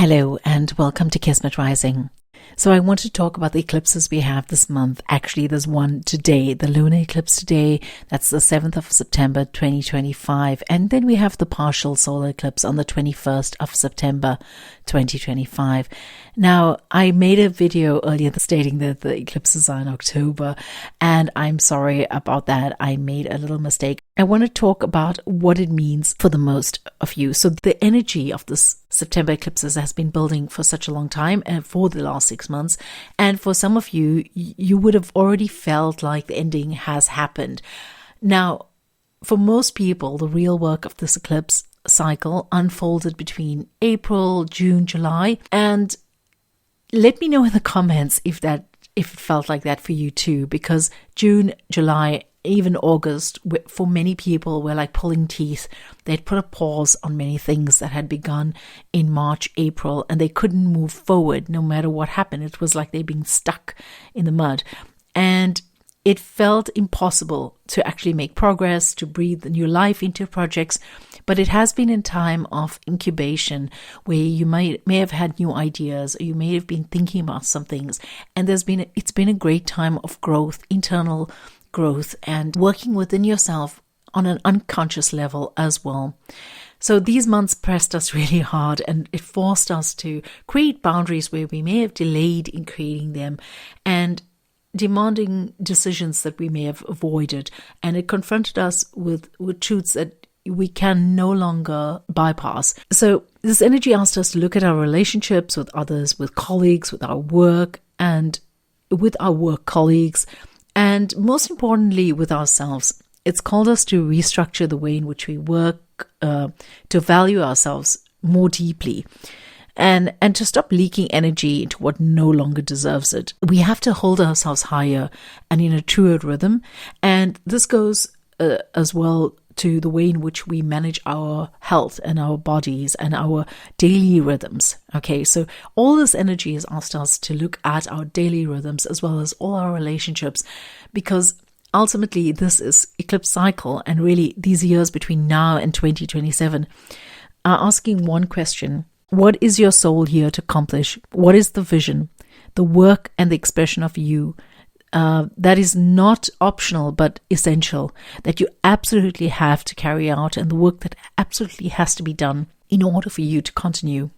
Hello and welcome to Kismet Rising. So I want to talk about the eclipses we have this month. Actually, there's one today, the Lunar Eclipse today. That's the 7th of September 2025. And then we have the partial solar eclipse on the 21st of September 2025. Now, I made a video earlier stating that the eclipses are in October, and I'm sorry about that. I made a little mistake. I want to talk about what it means for the most of you. So the energy of this September eclipses has been building for such a long time and for the last 6 months. And for some of you, you would have already felt like the ending has happened. Now, for most people, the real work of this eclipse cycle unfolded between April, June, July. And let me know in the comments if it felt like that for you too, because June, July, even August, for many people, were like pulling teeth. They'd put a pause on many things that had begun in March, April, and they couldn't move forward no matter what happened. It was like they'd been stuck in the mud. And it felt impossible to actually make progress, to breathe new life into projects. But it has been a time of incubation where you may have had new ideas, or you may have been thinking about some things. And it's been a great time of growth, internal growth, and working within yourself on an unconscious level as well. So these months pressed us really hard, and it forced us to create boundaries where we may have delayed in creating them, and demanding decisions that we may have avoided. And it confronted us with truths that we can no longer bypass. So this energy asked us to look at our relationships with others, with colleagues, with our work, and with our work colleagues, and most importantly, with ourselves. It's called us to restructure the way in which we work, to value ourselves more deeply, and to stop leaking energy into what no longer deserves it. We have to hold ourselves higher and in a truer rhythm. And this goes as well to the way in which we manage our health and our bodies and our daily rhythms. Okay, so all this energy has asked us to look at our daily rhythms as well as all our relationships, because ultimately this is eclipse cycle, and really these years between now and 2027 are asking one question: what is your soul here to accomplish? What is the vision, the work and the expression of you that is not optional but essential, that you absolutely have to carry out, and the work that absolutely has to be done in order for you to continue?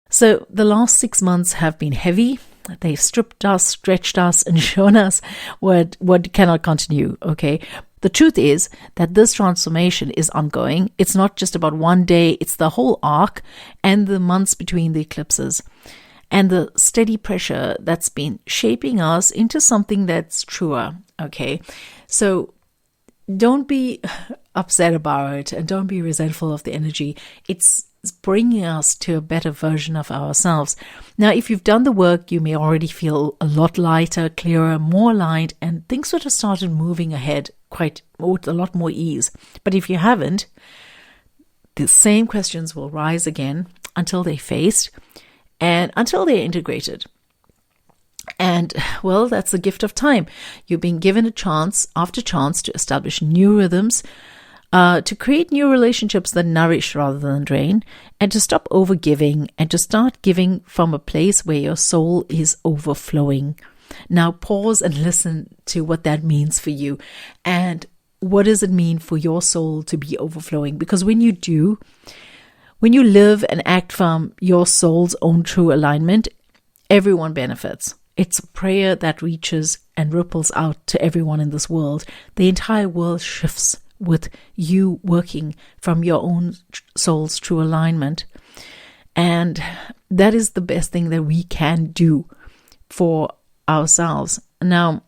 So the last 6 months have been heavy. They've stripped us, stretched us, and shown us what cannot continue, okay? The truth is that this transformation is ongoing. It's not just about one day, it's the whole arc and the months between the eclipses, and the steady pressure that's been shaping us into something that's truer, okay? So don't be upset about it, and don't be resentful of the energy. It's bringing us to a better version of ourselves. Now, if you've done the work, you may already feel a lot lighter, clearer, more aligned, and things would have started moving ahead with a lot more ease. But if you haven't, the same questions will rise again until they're faced and until they're integrated. And, well, that's the gift of time. You're being given a chance after chance to establish new rhythms, to create new relationships that nourish rather than drain, and to stop overgiving and to start giving from a place where your soul is overflowing. Now pause and listen to what that means for you, and what does it mean for your soul to be overflowing? Because when you live and act from your soul's own true alignment, everyone benefits. It's a prayer that reaches and ripples out to everyone in this world. The entire world shifts with you working from your own soul's true alignment. And that is the best thing that we can do for ourselves. Now,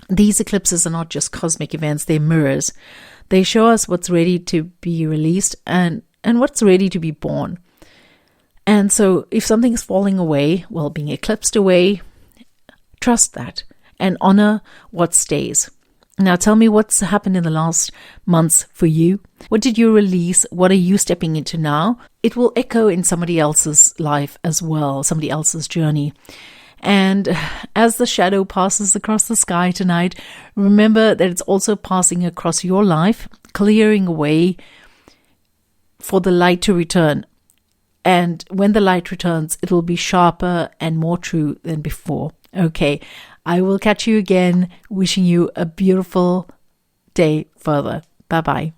these eclipses are not just cosmic events, they're mirrors. They show us what's ready to be released and what's ready to be born. And so if something's falling away, well, being eclipsed away, trust that and honor what stays. Now tell me what's happened in the last months for you. What did you release? What are you stepping into now? It will echo in somebody else's life as well, somebody else's journey. And as the shadow passes across the sky tonight, remember that it's also passing across your life, clearing a way for the light to return. And when the light returns, it will be sharper and more true than before. Okay, I will catch you again. Wishing you a beautiful day further. Bye-bye.